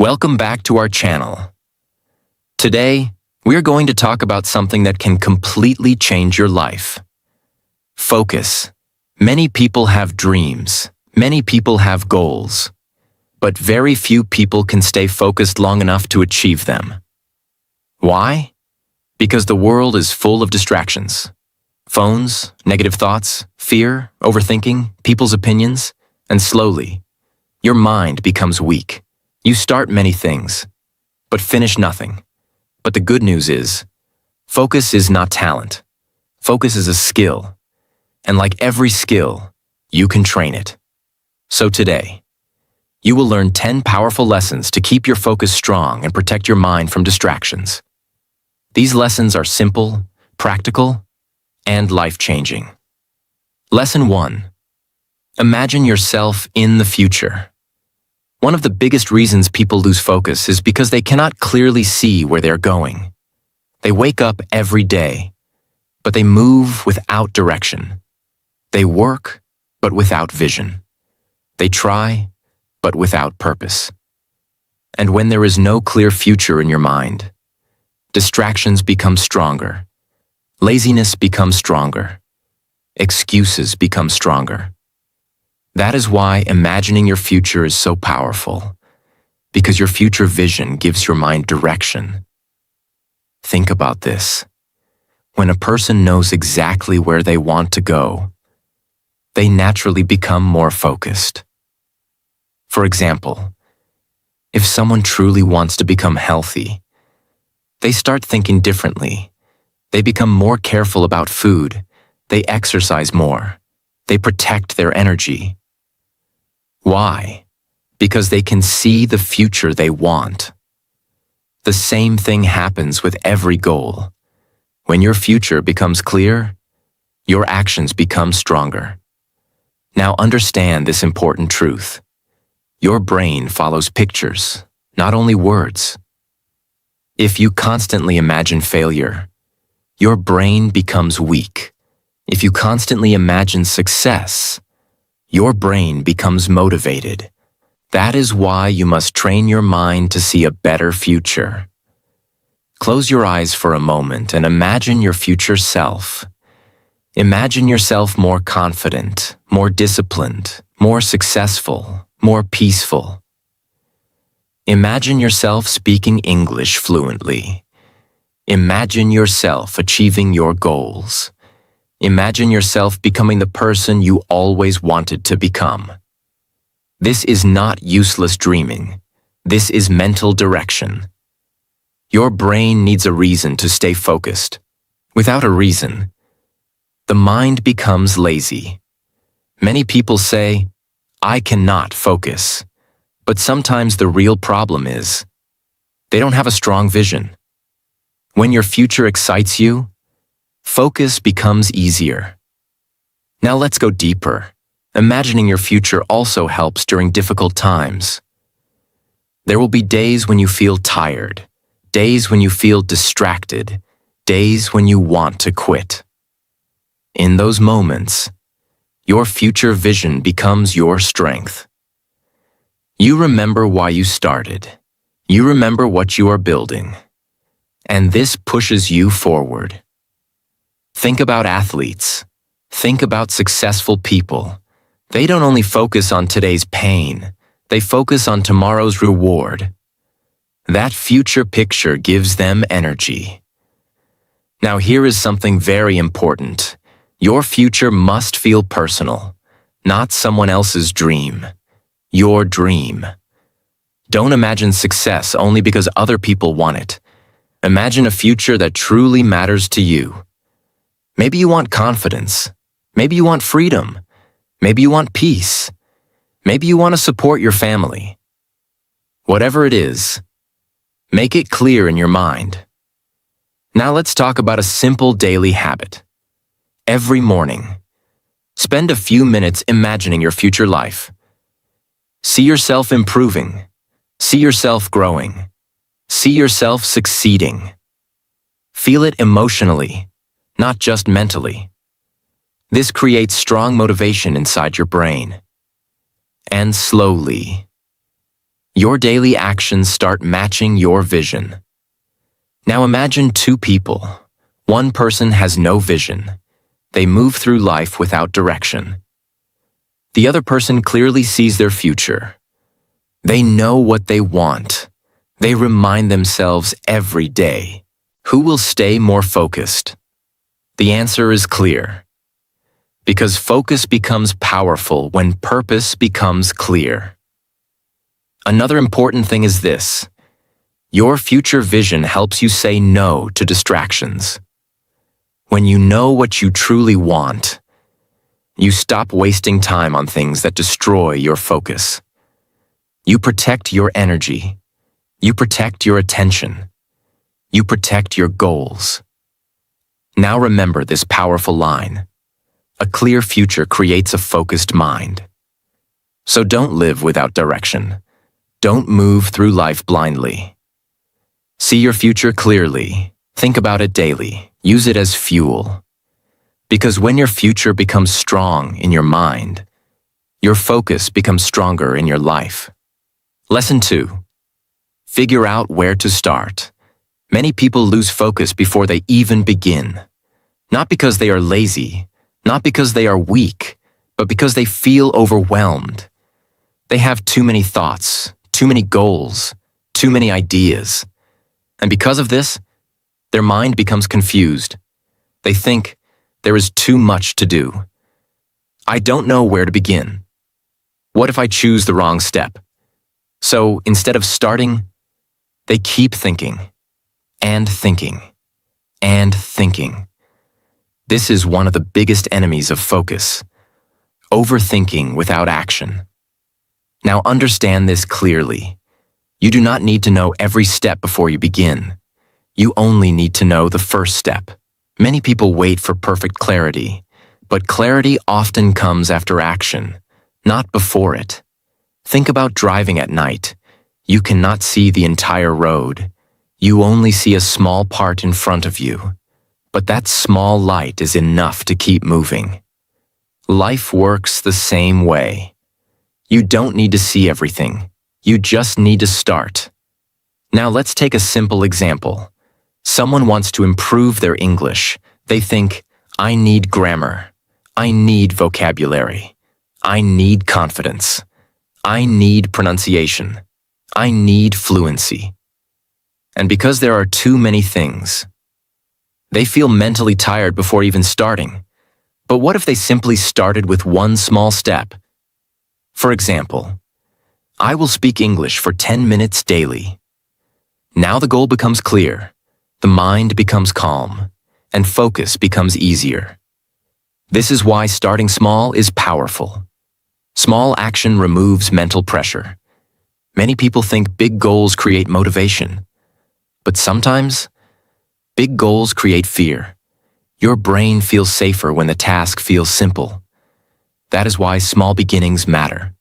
Welcome back to our channel. Today, we're going to talk about something that can completely change your life. Focus. Many people have dreams. Many people have goals. But very few people can stay focused long enough to achieve them. Why? Because the world is full of distractions. Phones, negative thoughts, fear, overthinking, people's opinions, and slowly, your mind becomes weak. You start many things, but finish nothing. But the good news is, focus is not talent. Focus is a skill. And like every skill, you can train it. So today, you will learn 10 powerful lessons to keep your focus strong and protect your mind from distractions. These lessons are simple, practical, and life-changing. Lesson 1. Imagine yourself in the future. One of the biggest reasons people lose focus is because they cannot clearly see where they're going. They wake up every day, but they move without direction. They work, but without vision. They try, but without purpose. And when there is no clear future in your mind, distractions become stronger. Laziness becomes stronger. Excuses become stronger. That is why imagining your future is so powerful, because your future vision gives your mind direction. Think about this. When a person knows exactly where they want to go, they naturally become more focused. For example, if someone truly wants to become healthy, they start thinking differently. They become more careful about food. They exercise more. They protect their energy. Why? Because they can see the future they want. The same thing happens with every goal. When your future becomes clear, your actions become stronger. Now understand this important truth. Your brain follows pictures, not only words. If you constantly imagine failure, your brain becomes weak. If you constantly imagine success, your brain becomes motivated. That is why you must train your mind to see a better future. Close your eyes for a moment and imagine your future self. Imagine yourself more confident, more disciplined, more successful, more peaceful. Imagine yourself speaking English fluently. Imagine yourself achieving your goals. Imagine yourself becoming the person you always wanted to become. This is not useless dreaming. This is mental direction. Your brain needs a reason to stay focused. Without a reason, the mind becomes lazy. Many people say, "I cannot focus." But sometimes the real problem is, they don't have a strong vision. When your future excites you, focus becomes easier. Now let's go deeper. Imagining your future also helps during difficult times. There will be days when you feel tired, days when you feel distracted, days when you want to quit. In those moments, your future vision becomes your strength. You remember why you started. You remember what you are building. And this pushes you forward. Think about athletes. Think about successful people. They don't only focus on today's pain, they focus on tomorrow's reward. That future picture gives them energy. Now here is something very important. Your future must feel personal, not someone else's dream. Your dream. Don't imagine success only because other people want it. Imagine a future that truly matters to you. Maybe you want confidence. Maybe you want freedom. Maybe you want peace. Maybe you want to support your family. Whatever it is, make it clear in your mind. Now let's talk about a simple daily habit. Every morning, spend a few minutes imagining your future life. See yourself improving. See yourself growing. See yourself succeeding. Feel it emotionally, not just mentally. This creates strong motivation inside your brain. And slowly, Your daily actions start matching your vision. Now imagine two people. One person has no vision. They move through life without direction. The other person clearly sees their future. They know what they want. They remind themselves every day. Who will stay more focused? The answer is clear. Because focus becomes powerful when purpose becomes clear. Another important thing is this. Your future vision helps you say no to distractions. When you know what you truly want, you stop wasting time on things that destroy your focus. You protect your energy. You protect your attention. You protect your goals. Now remember this powerful line. A clear future creates a focused mind. So don't live without direction. Don't move through life blindly. See your future clearly. Think about it daily. Use it as fuel. Because when your future becomes strong in your mind, your focus becomes stronger in your life. Lesson 2. Figure out where to start. Many people lose focus before they even begin. Not because they are lazy, not because they are weak, but because they feel overwhelmed. They have too many thoughts, too many goals, too many ideas. And because of this, their mind becomes confused. They think, there is too much to do. I don't know where to begin. What if I choose the wrong step? So instead of starting, they keep thinking, and thinking, and thinking. This is one of the biggest enemies of focus. Overthinking without action. Now understand this clearly. You do not need to know every step before you begin. You only need to know the first step. Many people wait for perfect clarity, but clarity often comes after action, not before it. Think about driving at night. You cannot see the entire road. You only see a small part in front of you. But that small light is enough to keep moving. Life works the same way. You don't need to see everything. You just need to start. Now let's take a simple example. Someone wants to improve their English. They think, I need grammar. I need vocabulary. I need confidence. I need pronunciation. I need fluency. And because there are too many things, they feel mentally tired before even starting. But what if they simply started with one small step? For example, I will speak English for 10 minutes daily. Now the goal becomes clear. The mind becomes calm, and focus becomes easier. This is why starting small is powerful. Small action removes mental pressure. Many people think big goals create motivation. But sometimes, big goals create fear. Your brain feels safer when the task feels simple. That is why small beginnings matter.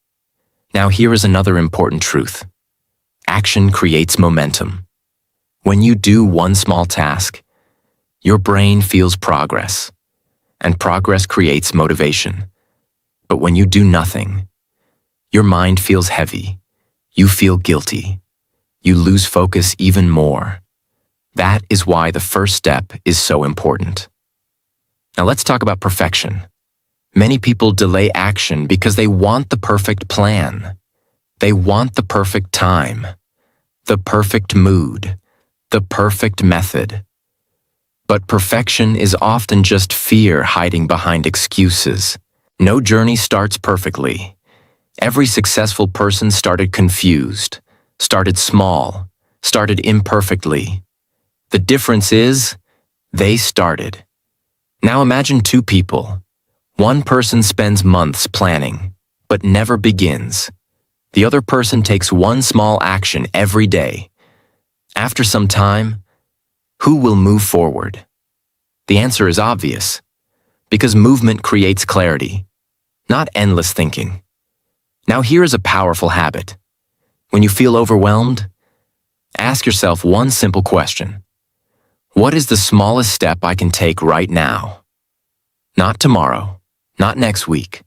Now here is another important truth. Action creates momentum. When you do one small task, your brain feels progress, and progress creates motivation. But when you do nothing, your mind feels heavy, you feel guilty, you lose focus even more. That is why the first step is so important. Now let's talk about perfection. Many people delay action because they want the perfect plan. They want the perfect time, the perfect mood, the perfect method. But perfection is often just fear hiding behind excuses. No journey starts perfectly. Every successful person started confused, started small, started imperfectly. The difference is, they started. Now imagine two people. One person spends months planning, but never begins. The other person takes one small action every day. After some time, who will move forward? The answer is obvious. Because movement creates clarity, not endless thinking. Now here is a powerful habit. When you feel overwhelmed, ask yourself one simple question. What is the smallest step I can take right now? Not tomorrow, not next week.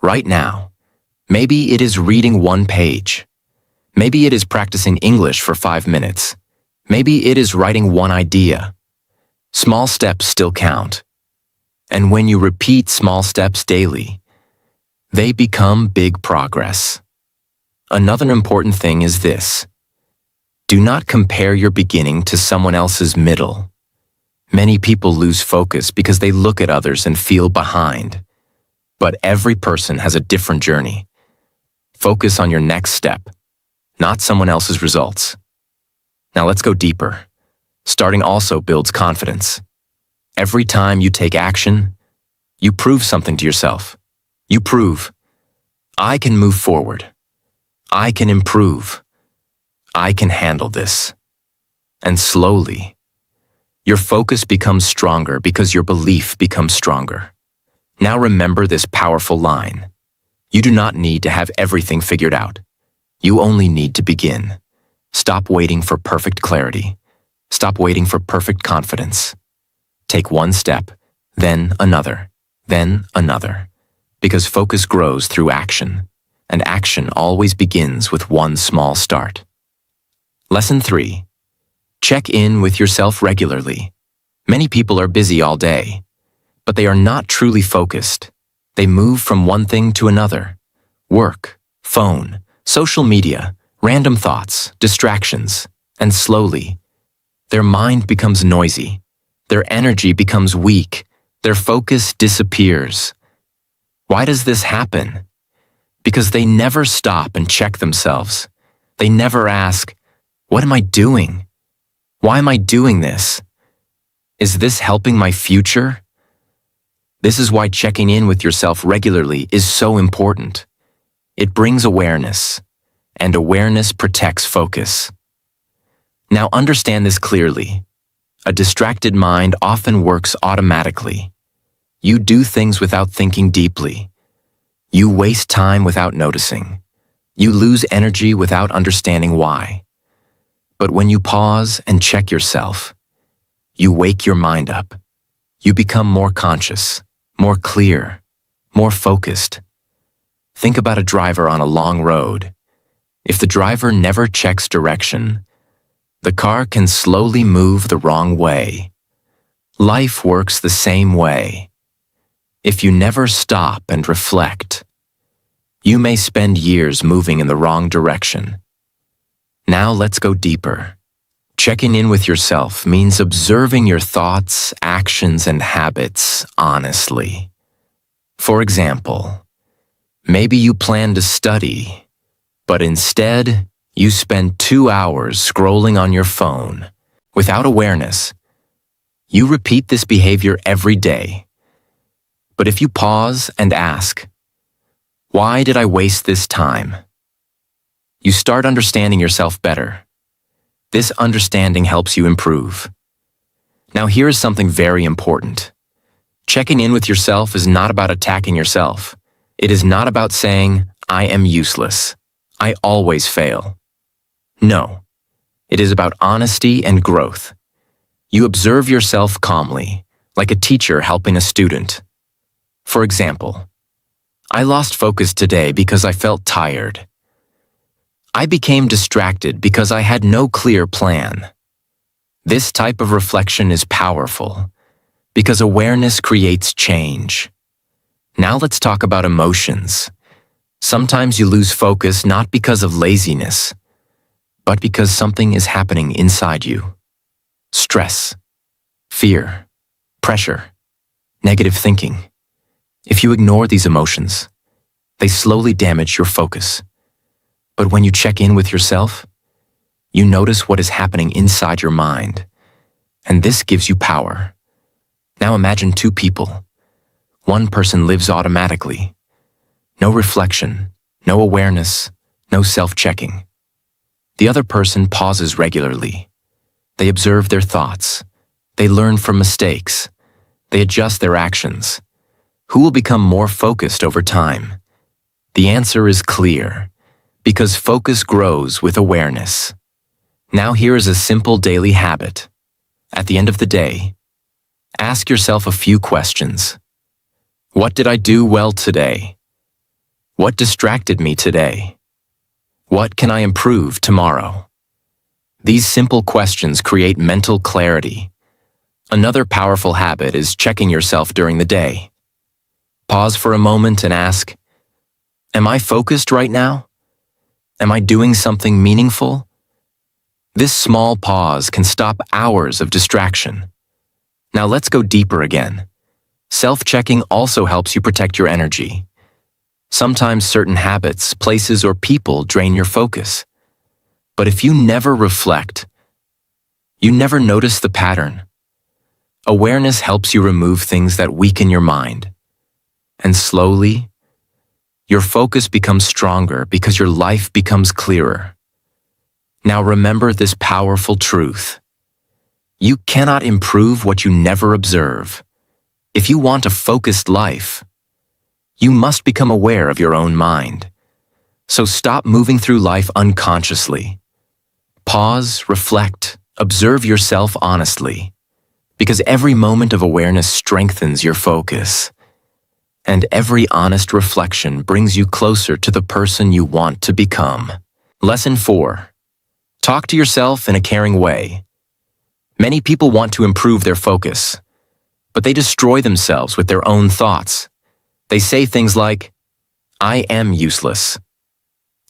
Right now. Maybe it is reading one page. Maybe it is practicing English for 5 minutes. Maybe it is writing one idea. Small steps still count. And when you repeat small steps daily, they become big progress. Another important thing is this. Do not compare your beginning to someone else's middle. Many people lose focus because they look at others and feel behind. But every person has a different journey. Focus on your next step, not someone else's results. Now let's go deeper. Starting also builds confidence. Every time you take action, you prove something to yourself. You prove, I can move forward. I can improve. I can handle this. And slowly, your focus becomes stronger because your belief becomes stronger. Now remember this powerful line. You do not need to have everything figured out. You only need to begin. Stop waiting for perfect clarity. Stop waiting for perfect confidence. Take one step, then another, because focus grows through action, and action always begins with one small start. Lesson 3. Check in with yourself regularly. Many people are busy all day, but they are not truly focused. They move from one thing to another. Work, phone, social media, random thoughts, distractions, and slowly, their mind becomes noisy. Their energy becomes weak. Their focus disappears. Why does this happen? Because they never stop and check themselves. They never ask, what am I doing? Why am I doing this? Is this helping my future? This is why checking in with yourself regularly is so important. It brings awareness, and awareness protects focus. Now understand this clearly. A distracted mind often works automatically. You do things without thinking deeply. You waste time without noticing. You lose energy without understanding why. But when you pause and check yourself, you wake your mind up. You become more conscious, more clear, more focused. Think about a driver on a long road. If the driver never checks direction, the car can slowly move the wrong way. Life works the same way. If you never stop and reflect, you may spend years moving in the wrong direction. Now let's go deeper. Checking in with yourself means observing your thoughts, actions, and habits honestly. For example, maybe you plan to study, but instead, you spend 2 hours scrolling on your phone. Without awareness, you repeat this behavior every day. But if you pause and ask, why did I waste this time? You start understanding yourself better. This understanding helps you improve. Now here is something very important. Checking in with yourself is not about attacking yourself. It is not about saying, I am useless. I always fail. No, it is about honesty and growth. You observe yourself calmly, like a teacher helping a student. For example, I lost focus today because I felt tired. I became distracted because I had no clear plan. This type of reflection is powerful because awareness creates change. Now let's talk about emotions. Sometimes you lose focus not because of laziness, but because something is happening inside you. Stress, fear, pressure, negative thinking. If you ignore these emotions, they slowly damage your focus. But when you check in with yourself, you notice what is happening inside your mind, and this gives you power. Now imagine 2 people. One person lives automatically. No reflection, no awareness, no self-checking. The other person pauses regularly. They observe their thoughts. They learn from mistakes. They adjust their actions. Who will become more focused over time? The answer is clear. Because focus grows with awareness. Now here is a simple daily habit. At the end of the day, ask yourself a few questions. What did I do well today? What distracted me today? What can I improve tomorrow? These simple questions create mental clarity. Another powerful habit is checking yourself during the day. Pause for a moment and ask, am I focused right now? Am I doing something meaningful? This small pause can stop hours of distraction. Now let's go deeper again. Self-checking also helps you protect your energy. Sometimes certain habits, places, or people drain your focus. But if you never reflect, you never notice the pattern. Awareness helps you remove things that weaken your mind. And slowly, your focus becomes stronger because your life becomes clearer. Now remember this powerful truth. You cannot improve what you never observe. If you want a focused life, you must become aware of your own mind. So stop moving through life unconsciously. Pause, reflect, observe yourself honestly, because every moment of awareness strengthens your focus. And every honest reflection brings you closer to the person you want to become. Lesson 4. Talk to yourself in a caring way. Many people want to improve their focus, but they destroy themselves with their own thoughts. They say things like, I am useless.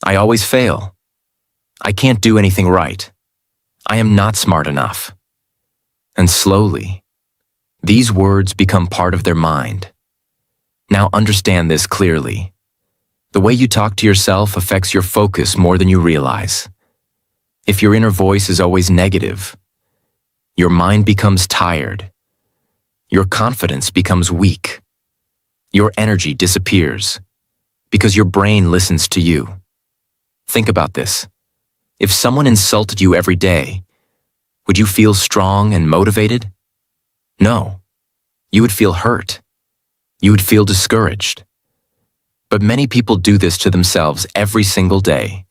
I always fail. I can't do anything right. I am not smart enough. And slowly, these words become part of their mind. Now understand this clearly. The way you talk to yourself affects your focus more than you realize. If your inner voice is always negative, your mind becomes tired. Your confidence becomes weak. Your energy disappears because your brain listens to you. Think about this. If someone insulted you every day, would you feel strong and motivated? No. You would feel hurt. You would feel discouraged. But many people do this to themselves every single day.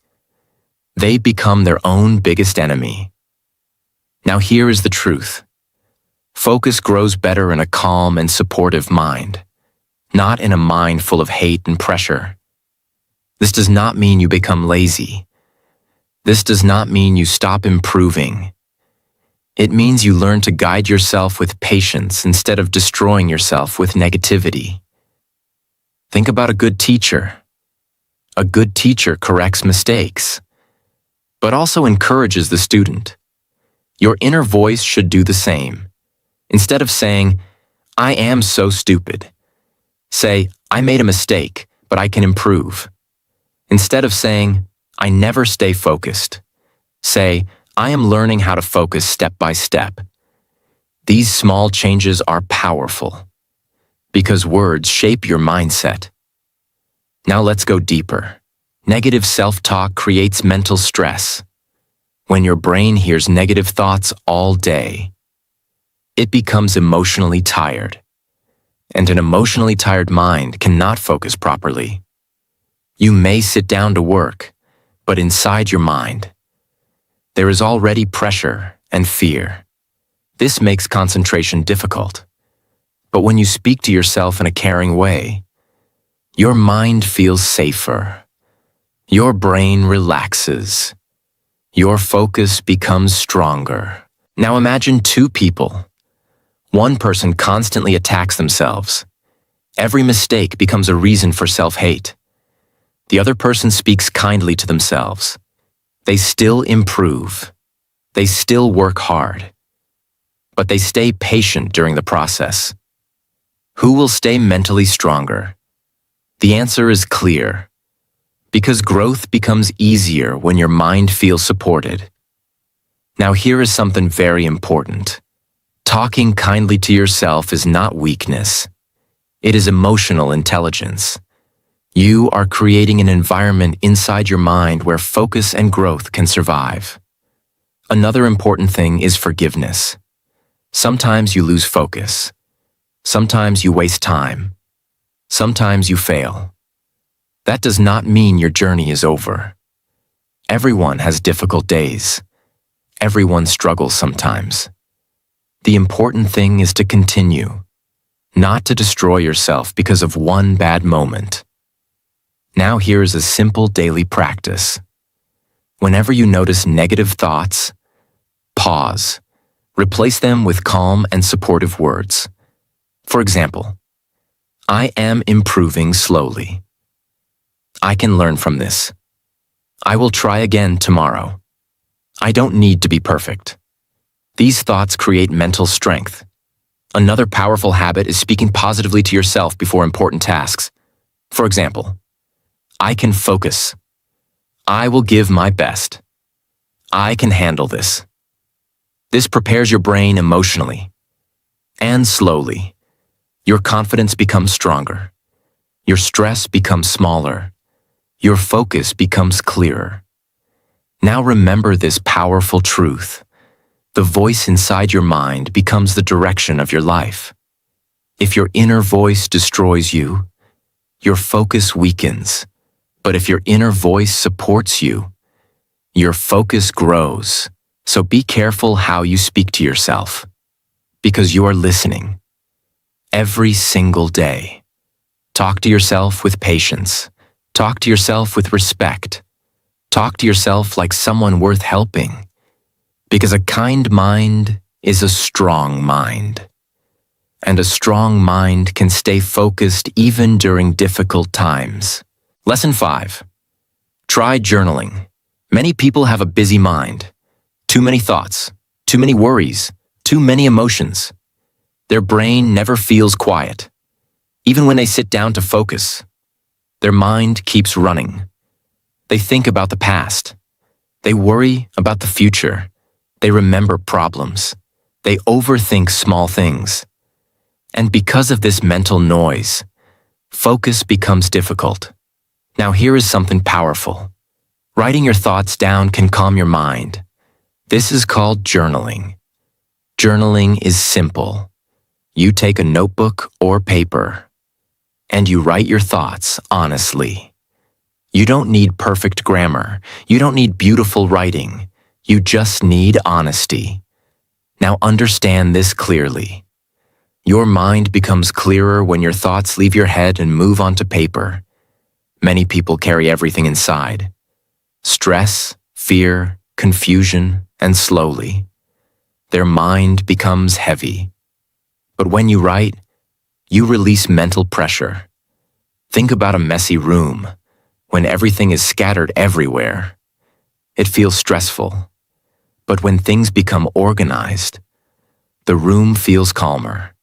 They become their own biggest enemy. Now here is the truth. Focus grows better in a calm and supportive mind, not in a mind full of hate and pressure. This does not mean you become lazy. This does not mean you stop improving. It means you learn to guide yourself with patience instead of destroying yourself with negativity. Think about a good teacher. A good teacher corrects mistakes, but also encourages the student. Your inner voice should do the same. Instead of saying, I am so stupid, say, I made a mistake, but I can improve. Instead of saying, I never stay focused, say, I am learning how to focus step by step. These small changes are powerful because words shape your mindset. Now let's go deeper. Negative self-talk creates mental stress. When your brain hears negative thoughts all day, it becomes emotionally tired. And an emotionally tired mind cannot focus properly. You may sit down to work, but inside your mind, there is already pressure and fear. This makes concentration difficult. But when you speak to yourself in a caring way, your mind feels safer. Your brain relaxes. Your focus becomes stronger. Now imagine two people. One person constantly attacks themselves. Every mistake becomes a reason for self-hate. The other person speaks kindly to themselves. They still improve. They still work hard. But they stay patient during the process. Who will stay mentally stronger? The answer is clear. Because growth becomes easier when your mind feels supported. Now here is something very important. Talking kindly to yourself is not weakness. It is emotional intelligence. You are creating an environment inside your mind where focus and growth can survive. Another important thing is forgiveness. Sometimes you lose focus. Sometimes you waste time. Sometimes you fail. That does not mean your journey is over. Everyone has difficult days. Everyone struggles sometimes. The important thing is to continue, not to destroy yourself because of one bad moment. Now here is a simple daily practice. Whenever you notice negative thoughts, pause. Replace them with calm and supportive words. For example, I am improving slowly. I can learn from this. I will try again tomorrow. I don't need to be perfect. These thoughts create mental strength. Another powerful habit is speaking positively to yourself before important tasks. For example, I can focus. I will give my best. I can handle this. This prepares your brain emotionally. And slowly, your confidence becomes stronger. Your stress becomes smaller. Your focus becomes clearer. Now remember this powerful truth. The voice inside your mind becomes the direction of your life. If your inner voice destroys you, your focus weakens. But if your inner voice supports you, your focus grows. So be careful how you speak to yourself, because you are listening. Every single day, talk to yourself with patience. Talk to yourself with respect. Talk to yourself like someone worth helping. Because a kind mind is a strong mind. And a strong mind can stay focused even during difficult times. Lesson 5. Try journaling. Many people have a busy mind. Too many thoughts, too many worries, too many emotions. Their brain never feels quiet. Even when they sit down to focus, their mind keeps running. They think about the past. They worry about the future. They remember problems. They overthink small things. And because of this mental noise, focus becomes difficult. Now here is something powerful. Writing your thoughts down can calm your mind. This is called journaling. Journaling is simple. You take a notebook or paper, and you write your thoughts honestly. You don't need perfect grammar. You don't need beautiful writing. You just need honesty. Now understand this clearly. Your mind becomes clearer when your thoughts leave your head and move onto paper. Many people carry everything inside. Stress, fear, confusion, and slowly, their mind becomes heavy. But when you write, you release mental pressure. Think about a messy room. When everything is scattered everywhere, it feels stressful. But when things become organized, the room feels calmer.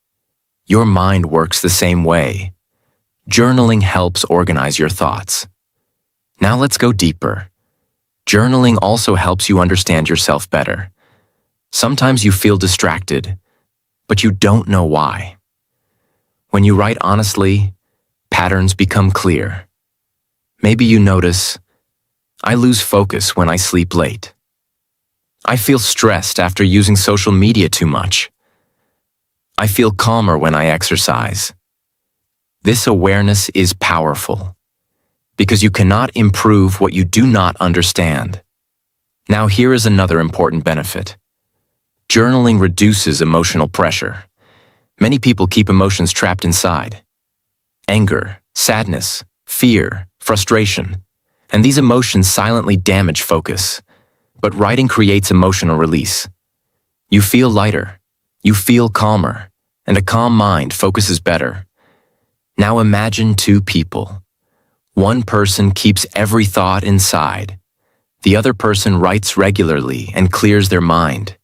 Your mind works the same way. Journaling helps organize your thoughts. Now let's go deeper. Journaling also helps you understand yourself better. Sometimes you feel distracted, but you don't know why. When you write honestly, patterns become clear. Maybe you notice, I lose focus when I sleep late. I feel stressed after using social media too much. I feel calmer when I exercise. This awareness is powerful, because you cannot improve what you do not understand. Now here is another important benefit. Journaling reduces emotional pressure. Many people keep emotions trapped inside. Anger, sadness, fear, frustration. And these emotions silently damage focus. But writing creates emotional release. You feel lighter. You feel calmer. And a calm mind focuses better. Now imagine two people. One person keeps every thought inside. The other person writes regularly and clears their mind.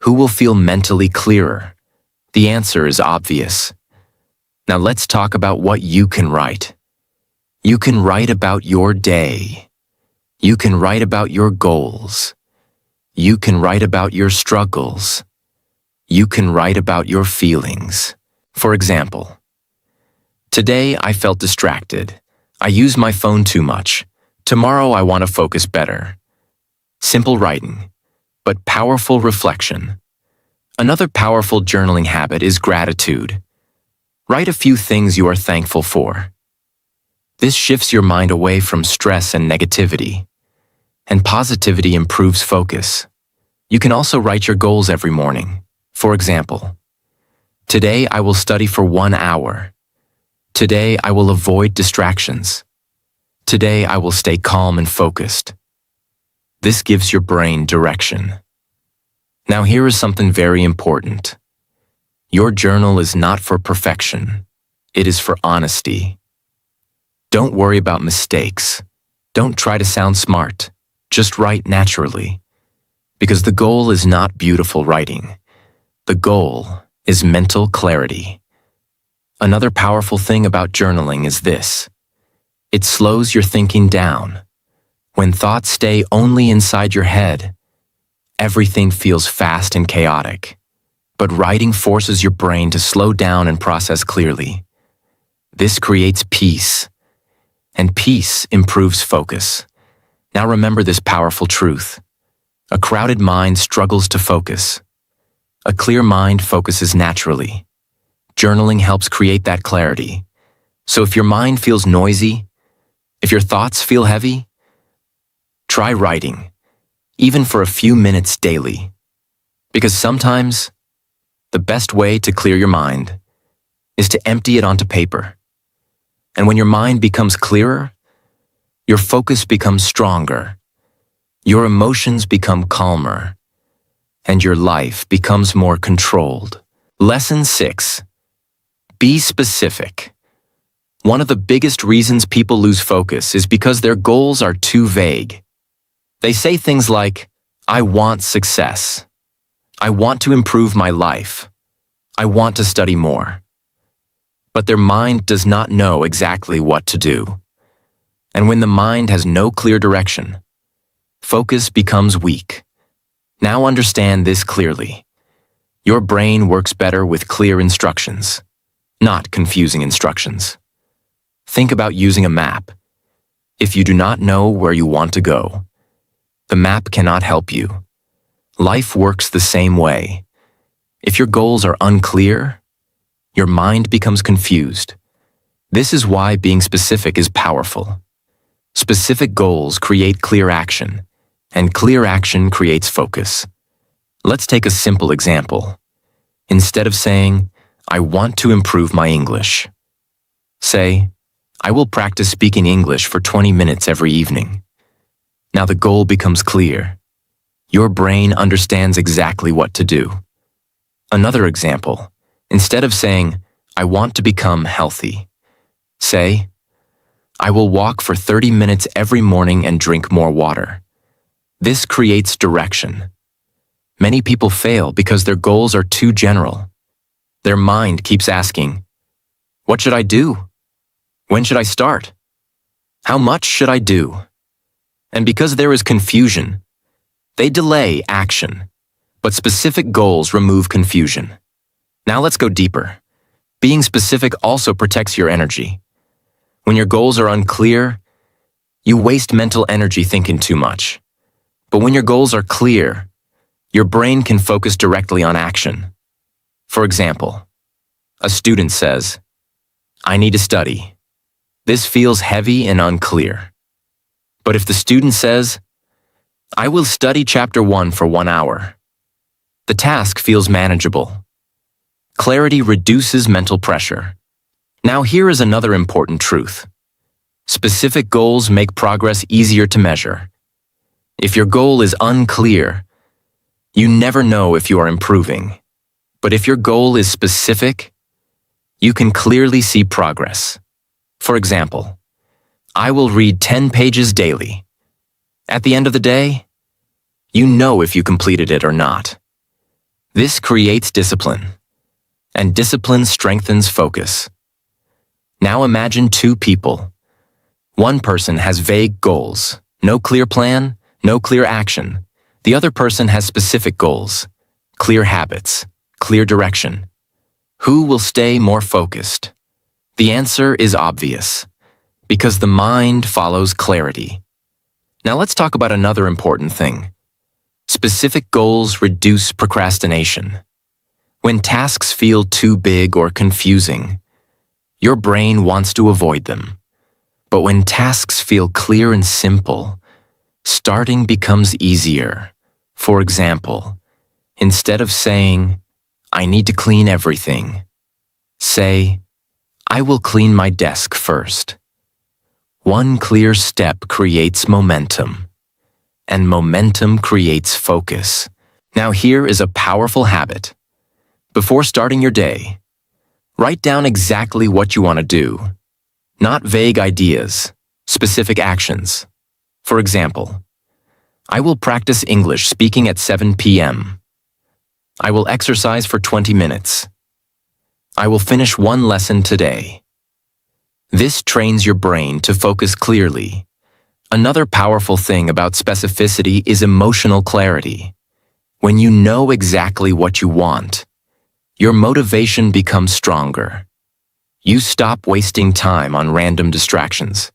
Who will feel mentally clearer? The answer is obvious. Now let's talk about what you can write. You can write about your day. You can write about your goals. You can write about your struggles. You can write about your feelings. For example, today I felt distracted. I used my phone too much. Tomorrow I want to focus better. Simple writing, but powerful reflection. Another powerful journaling habit is gratitude. Write a few things you are thankful for. This shifts your mind away from stress and negativity. And positivity improves focus. You can also write your goals every morning. For example, today I will study for 1 hour. Today I will avoid distractions. Today I will stay calm and focused. This gives your brain direction. Now here is something very important. Your journal is not for perfection. It is for honesty. Don't worry about mistakes. Don't try to sound smart. Just write naturally. Because the goal is not beautiful writing. The goal is mental clarity. Another powerful thing about journaling is this. It slows your thinking down. When thoughts stay only inside your head, everything feels fast and chaotic. But writing forces your brain to slow down and process clearly. This creates peace, and peace improves focus. Now remember this powerful truth. A crowded mind struggles to focus. A clear mind focuses naturally. Journaling helps create that clarity. So if your mind feels noisy, if your thoughts feel heavy, try writing, even for a few minutes daily. Because sometimes, the best way to clear your mind is to empty it onto paper. And when your mind becomes clearer, your focus becomes stronger, your emotions become calmer, and your life becomes more controlled. Lesson 6. Be specific. One of the biggest reasons people lose focus is because their goals are too vague. They say things like, I want success. I want to improve my life. I want to study more. But their mind does not know exactly what to do. And when the mind has no clear direction, focus becomes weak. Now understand this clearly. Your brain works better with clear instructions, not confusing instructions. Think about using a map. If you do not know where you want to go, the map cannot help you. Life works the same way. If your goals are unclear, your mind becomes confused. This is why being specific is powerful. Specific goals create clear action, and clear action creates focus. Let's take a simple example. Instead of saying, I want to improve my English, say, I will practice speaking English for 20 minutes every evening. Now the goal becomes clear. Your brain understands exactly what to do. Another example, instead of saying, I want to become healthy, say, I will walk for 30 minutes every morning and drink more water. This creates direction. Many people fail because their goals are too general. Their mind keeps asking, what should I do? When should I start? How much should I do? And because there is confusion, they delay action. But specific goals remove confusion. Now let's go deeper. Being specific also protects your energy. When your goals are unclear, you waste mental energy thinking too much. But when your goals are clear, your brain can focus directly on action. For example, a student says, I need to study. This feels heavy and unclear. But if the student says, I will study chapter 1 for 1 hour, the task feels manageable. Clarity reduces mental pressure. Now here is another important truth. Specific goals make progress easier to measure. If your goal is unclear, you never know if you are improving. But if your goal is specific, you can clearly see progress. For example, I will read 10 pages daily. At the end of the day, you know if you completed it or not. This creates discipline, and discipline strengthens focus. Now imagine two people. One person has vague goals, no clear plan, no clear action. The other person has specific goals, clear habits, clear direction. Who will stay more focused? The answer is obvious, because the mind follows clarity. Now let's talk about another important thing. Specific goals reduce procrastination. When tasks feel too big or confusing, your brain wants to avoid them. But when tasks feel clear and simple, starting becomes easier. For example, instead of saying, I need to clean everything, say, I will clean my desk first. One clear step creates momentum. and momentum creates focus. Now here is a powerful habit. Before starting your day, write down exactly what you want to do, not vague ideas, specific actions. For example, I will practice English speaking at 7 p.m. I will exercise for 20 minutes. I will finish one lesson today. This trains your brain to focus clearly. Another powerful thing about specificity is emotional clarity. When you know exactly what you want, your motivation becomes stronger. You stop wasting time on random distractions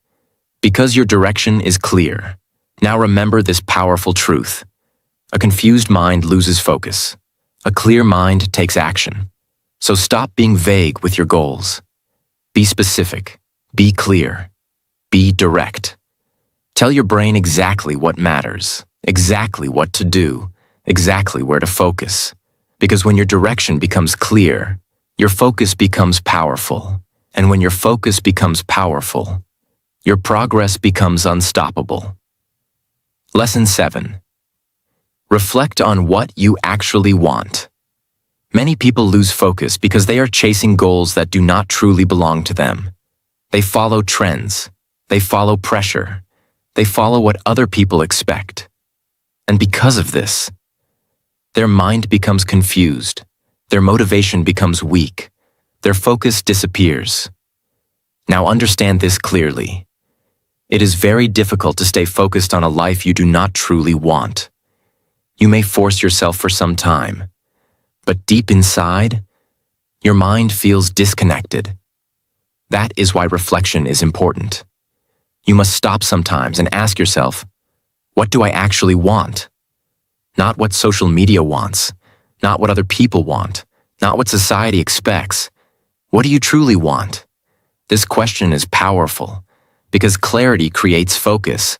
because your direction is clear. Now remember this powerful truth. A confused mind loses focus. A clear mind takes action. So stop being vague with your goals. Be specific. Be clear. Be direct. Tell your brain exactly what matters, exactly what to do, exactly where to focus. Because when your direction becomes clear, your focus becomes powerful. And when your focus becomes powerful, your progress becomes unstoppable. Lesson 7. Reflect on what you actually want. Many people lose focus because they are chasing goals that do not truly belong to them. They follow trends. They follow pressure. They follow what other people expect. And because of this, their mind becomes confused. Their motivation becomes weak. Their focus disappears. Now understand this clearly. It is very difficult to stay focused on a life you do not truly want. You may force yourself for some time, but deep inside, your mind feels disconnected. That is why reflection is important. You must stop sometimes and ask yourself, what do I actually want? Not what social media wants, not what other people want, not what society expects. What do you truly want? This question is powerful because clarity creates focus.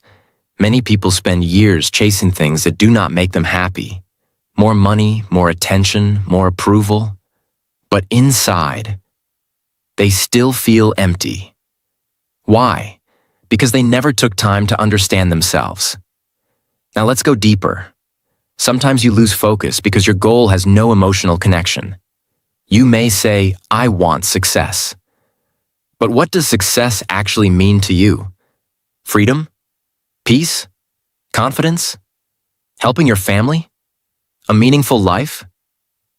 Many people spend years chasing things that do not make them happy. More money, more attention, more approval. But inside, they still feel empty. Why? Because they never took time to understand themselves. Now let's go deeper. Sometimes you lose focus because your goal has no emotional connection. You may say, I want success. But what does success actually mean to you? Freedom? Peace? Confidence? Helping your family? A meaningful life?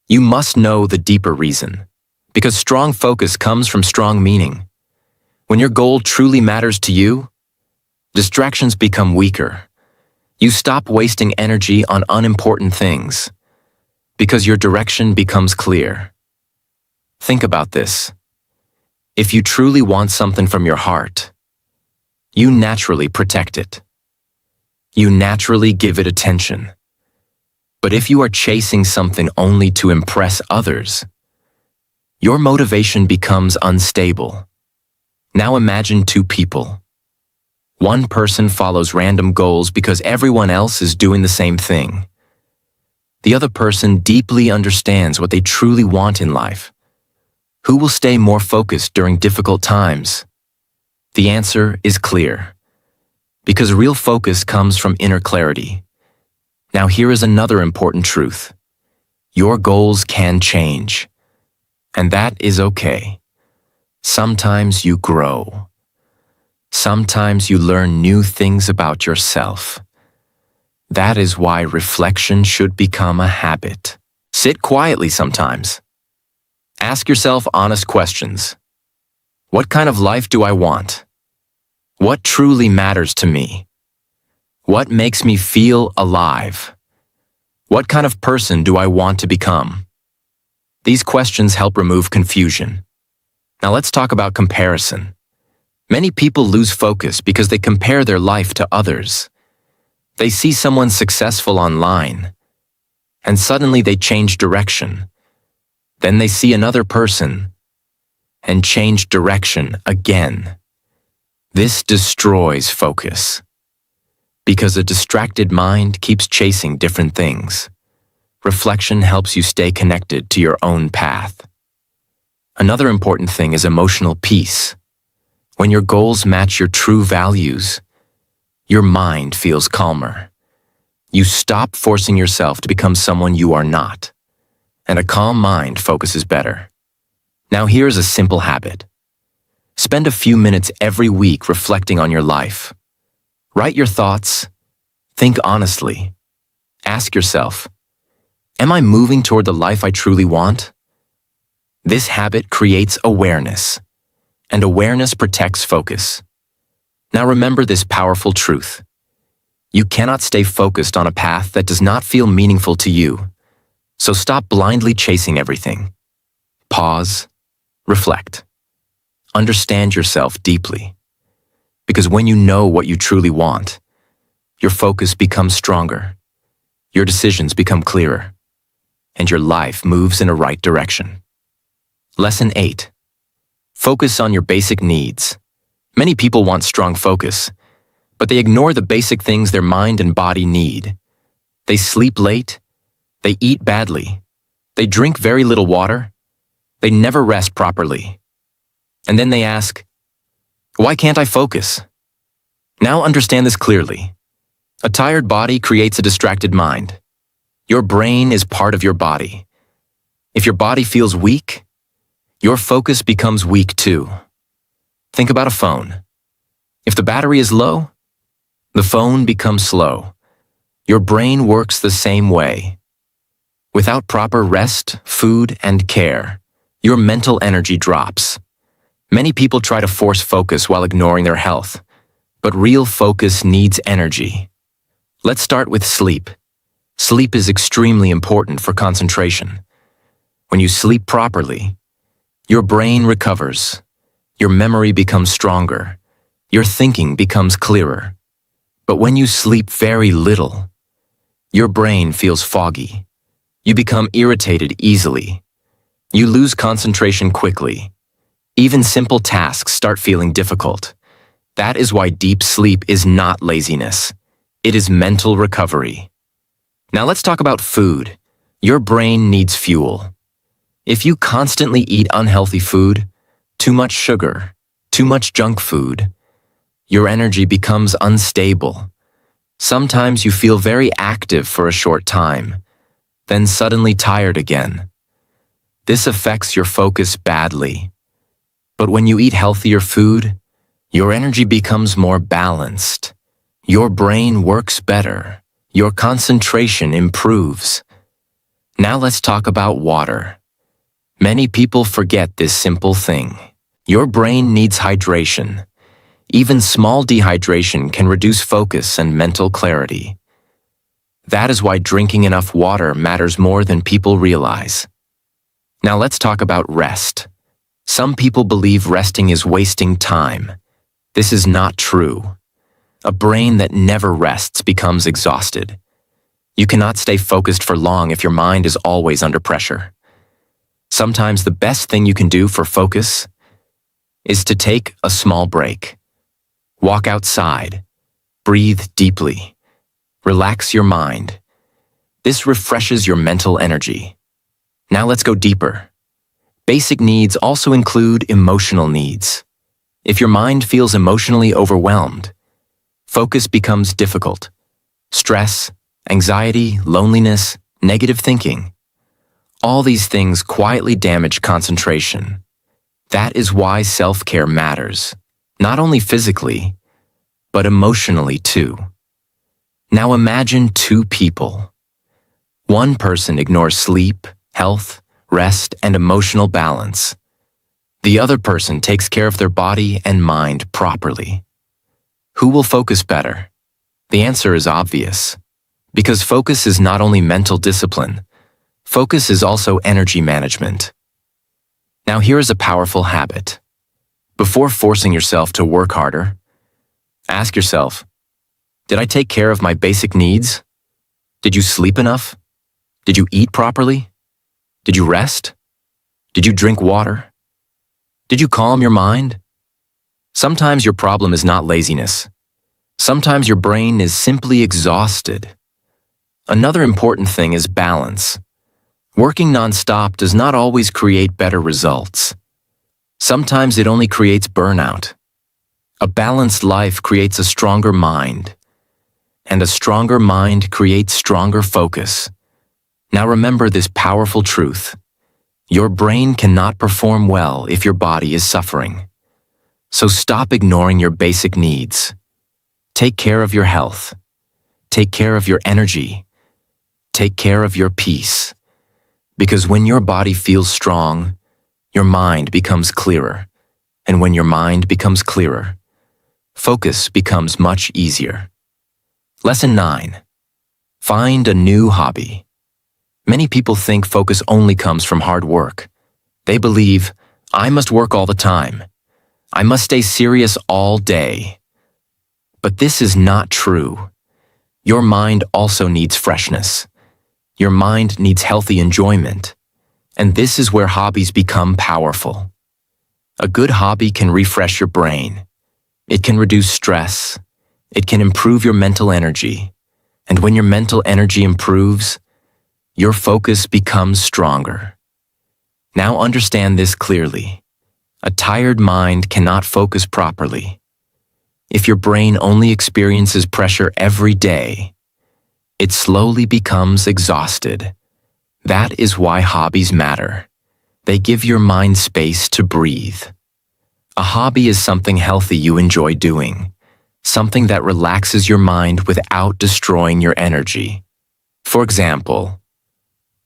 You must know the deeper reason, because strong focus comes from strong meaning. When your goal truly matters to you, distractions become weaker. You stop wasting energy on unimportant things, because your direction becomes clear. Think about this. If you truly want something from your heart, you naturally protect it. You naturally give it attention. But if you are chasing something only to impress others, your motivation becomes unstable. Now imagine two people. One person follows random goals because everyone else is doing the same thing. The other person deeply understands what they truly want in life. Who will stay more focused during difficult times? The answer is clear. Because real focus comes from inner clarity. Now here is another important truth. Your goals can change. And that is okay. Sometimes you grow. Sometimes you learn new things about yourself. That is why reflection should become a habit. Sit quietly sometimes. Ask yourself honest questions. What kind of life do I want? What truly matters to me? What makes me feel alive? What kind of person do I want to become? These questions help remove confusion. Now let's talk about comparison. Many people lose focus because they compare their life to others. They see someone successful online, and suddenly they change direction. Then they see another person, and change direction again. This destroys focus, because a distracted mind keeps chasing different things. Reflection helps you stay connected to your own path. Another important thing is emotional peace. When your goals match your true values, your mind feels calmer. You stop forcing yourself to become someone you are not. And a calm mind focuses better. Now here's a simple habit. Spend a few minutes every week reflecting on your life. Write your thoughts. Think honestly. Ask yourself, am I moving toward the life I truly want? This habit creates awareness, and awareness protects focus. Now remember this powerful truth. You cannot stay focused on a path that does not feel meaningful to you. So stop blindly chasing everything. Pause. Reflect. Understand yourself deeply. Because when you know what you truly want, your focus becomes stronger, your decisions become clearer, and your life moves in a right direction. Lesson 8. Focus on your basic needs. Many people want strong focus, but they ignore the basic things their mind and body need. They sleep late, they eat badly, they drink very little water, they never rest properly. And then they ask, why can't I focus? Now understand this clearly. A tired body creates a distracted mind. Your brain is part of your body. If your body feels weak, your focus becomes weak too. Think about a phone. If the battery is low, the phone becomes slow. Your brain works the same way. Without proper rest, food, and care, your mental energy drops. Many people try to force focus while ignoring their health, but real focus needs energy. Let's start with sleep. Sleep is extremely important for concentration. When you sleep properly, your brain recovers, your memory becomes stronger, your thinking becomes clearer. But when you sleep very little, your brain feels foggy. You become irritated easily. You lose concentration quickly. Even simple tasks start feeling difficult. That is why deep sleep is not laziness. It is mental recovery. Now let's talk about food. Your brain needs fuel. If you constantly eat unhealthy food, too much sugar, too much junk food, your energy becomes unstable. Sometimes you feel very active for a short time, then suddenly tired again. This affects your focus badly. But when you eat healthier food, your energy becomes more balanced. Your brain works better. Your concentration improves. Now let's talk about water. Many people forget this simple thing. Your brain needs hydration. Even small dehydration can reduce focus and mental clarity. That is why drinking enough water matters more than people realize. Now let's talk about rest. Some people believe resting is wasting time. This is not true. A brain that never rests becomes exhausted. You cannot stay focused for long if your mind is always under pressure. Sometimes the best thing you can do for focus is to take a small break. Walk outside. Breathe deeply. Relax your mind. This refreshes your mental energy. Now let's go deeper. Basic needs also include emotional needs. If your mind feels emotionally overwhelmed, focus becomes difficult. Stress, anxiety, loneliness, negative thinking. All these things quietly damage concentration. That is why self-care matters, not only physically, but emotionally too. Now imagine two people. One person ignores sleep, health, rest, and emotional balance. The other person takes care of their body and mind properly. Who will focus better? The answer is obvious. Because focus is not only mental discipline, focus is also energy management. Now here is a powerful habit. Before forcing yourself to work harder, ask yourself, did I take care of my basic needs? Did you sleep enough? Did you eat properly? Did you rest? Did you drink water? Did you calm your mind? Sometimes your problem is not laziness. Sometimes your brain is simply exhausted. Another important thing is balance. Working non-stop does not always create better results. Sometimes it only creates burnout. A balanced life creates a stronger mind. And a stronger mind creates stronger focus. Now remember this powerful truth. Your brain cannot perform well if your body is suffering. So stop ignoring your basic needs. Take care of your health. Take care of your energy. Take care of your peace. Because when your body feels strong, your mind becomes clearer. And when your mind becomes clearer, focus becomes much easier. Lesson 9. Find a new hobby. Many people think focus only comes from hard work. They believe, I must work all the time. I must stay serious all day. But this is not true. Your mind also needs freshness. Your mind needs healthy enjoyment. And this is where hobbies become powerful. A good hobby can refresh your brain. It can reduce stress. It can improve your mental energy. And when your mental energy improves, your focus becomes stronger. Now understand this clearly. A tired mind cannot focus properly. If your brain only experiences pressure every day, it slowly becomes exhausted. That is why hobbies matter. They give your mind space to breathe. A hobby is something healthy you enjoy doing, something that relaxes your mind without destroying your energy. For example,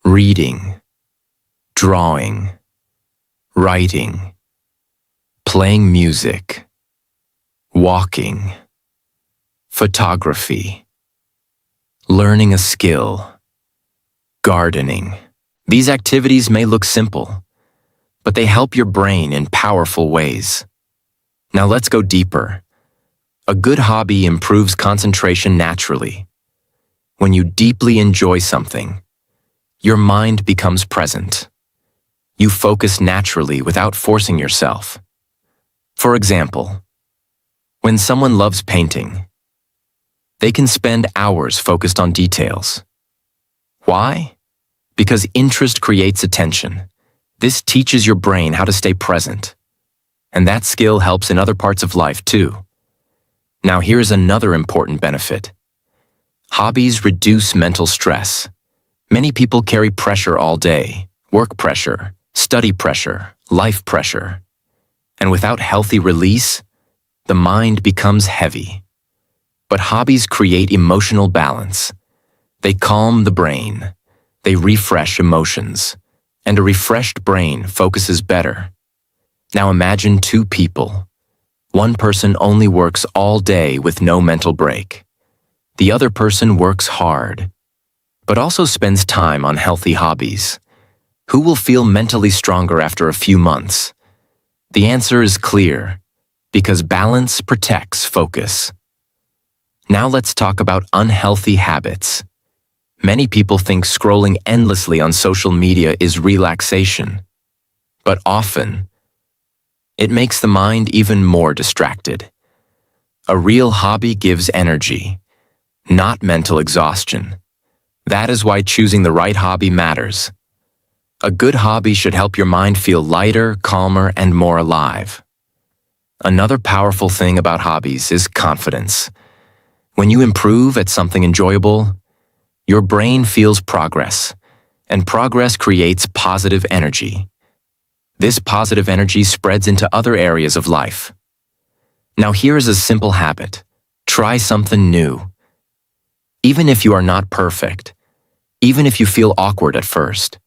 reading, drawing, writing, playing music, walking, photography, learning a skill, gardening. These activities may look simple, but they help your brain in powerful ways. Now let's go deeper. A good hobby improves concentration naturally. When you deeply enjoy something, your mind becomes present. You focus naturally without forcing yourself. For example, when someone loves painting, they can spend hours focused on details. Why? Because interest creates attention. This teaches your brain how to stay present. And that skill helps in other parts of life too. Now here's another important benefit. Hobbies reduce mental stress. Many people carry pressure all day, work pressure, study pressure, life pressure. And without healthy release, the mind becomes heavy. But hobbies create emotional balance. They calm the brain. They refresh emotions. And a refreshed brain focuses better. Now imagine two people. One person only works all day with no mental break. The other person works hard, but also spends time on healthy hobbies. Who will feel mentally stronger after a few months? The answer is clear, because balance protects focus. Now let's talk about unhealthy habits. Many people think scrolling endlessly on social media is relaxation, but often, it makes the mind even more distracted. A real hobby gives energy, not mental exhaustion. That is why choosing the right hobby matters. A good hobby should help your mind feel lighter, calmer, and more alive. Another powerful thing about hobbies is confidence. When you improve at something enjoyable, your brain feels progress, and progress creates positive energy. This positive energy spreads into other areas of life. Now here is a simple habit. Try something new. Even if you are not perfect, even if you feel awkward at first,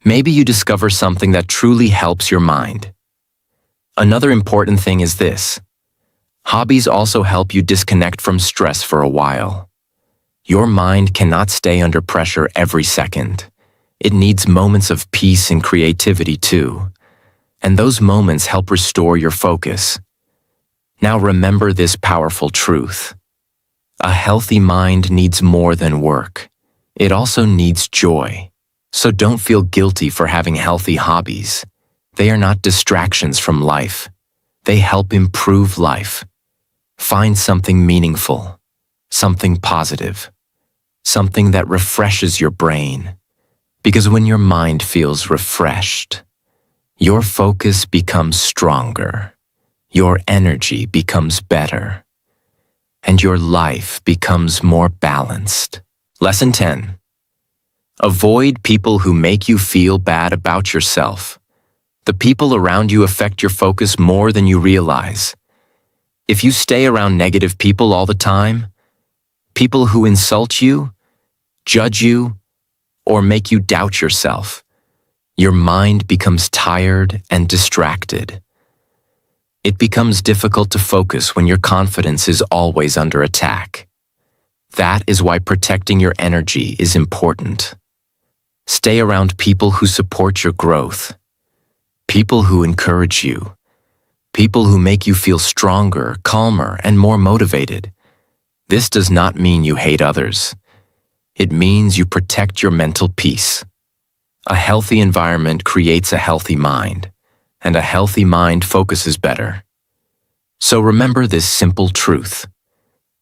maybe you discover something that truly helps your mind. Another important thing is this. Hobbies also help you disconnect from stress for a while. Your mind cannot stay under pressure every second. It needs moments of peace and creativity too. And those moments help restore your focus. Now remember this powerful truth. A healthy mind needs more than work. It also needs joy. So don't feel guilty for having healthy hobbies. They are not distractions from life. They help improve life. Find something meaningful, something positive, something that refreshes your brain. Because when your mind feels refreshed, your focus becomes stronger. Your energy becomes better. and your life becomes more balanced. Lesson 10. Avoid people who make you feel bad about yourself. The people around you affect your focus more than you realize. If you stay around negative people all the time, people who insult you, judge you, or make you doubt yourself, your mind becomes tired and distracted. It becomes difficult to focus when your confidence is always under attack. That is why protecting your energy is important. Stay around people who support your growth, people who encourage you, people who make you feel stronger, calmer, and more motivated. This does not mean you hate others. It means you protect your mental peace. A healthy environment creates a healthy mind, and a healthy mind focuses better. So remember this simple truth.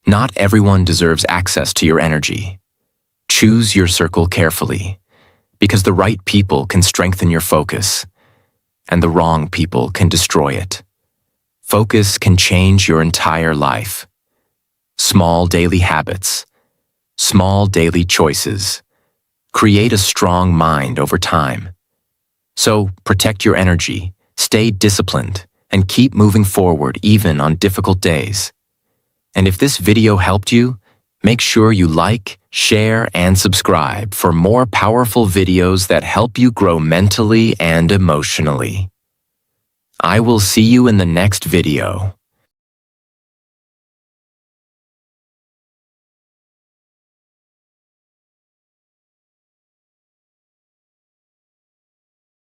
Not everyone deserves access to your energy. Choose your circle carefully, because the right people can strengthen your focus, and the wrong people can destroy it. Focus can change your entire life. Small daily habits, small daily choices, create a strong mind over time. So protect your energy, stay disciplined, and keep moving forward even on difficult days. And if this video helped you, make sure you like, share, and subscribe for more powerful videos that help you grow mentally and emotionally. I will see you in the next video.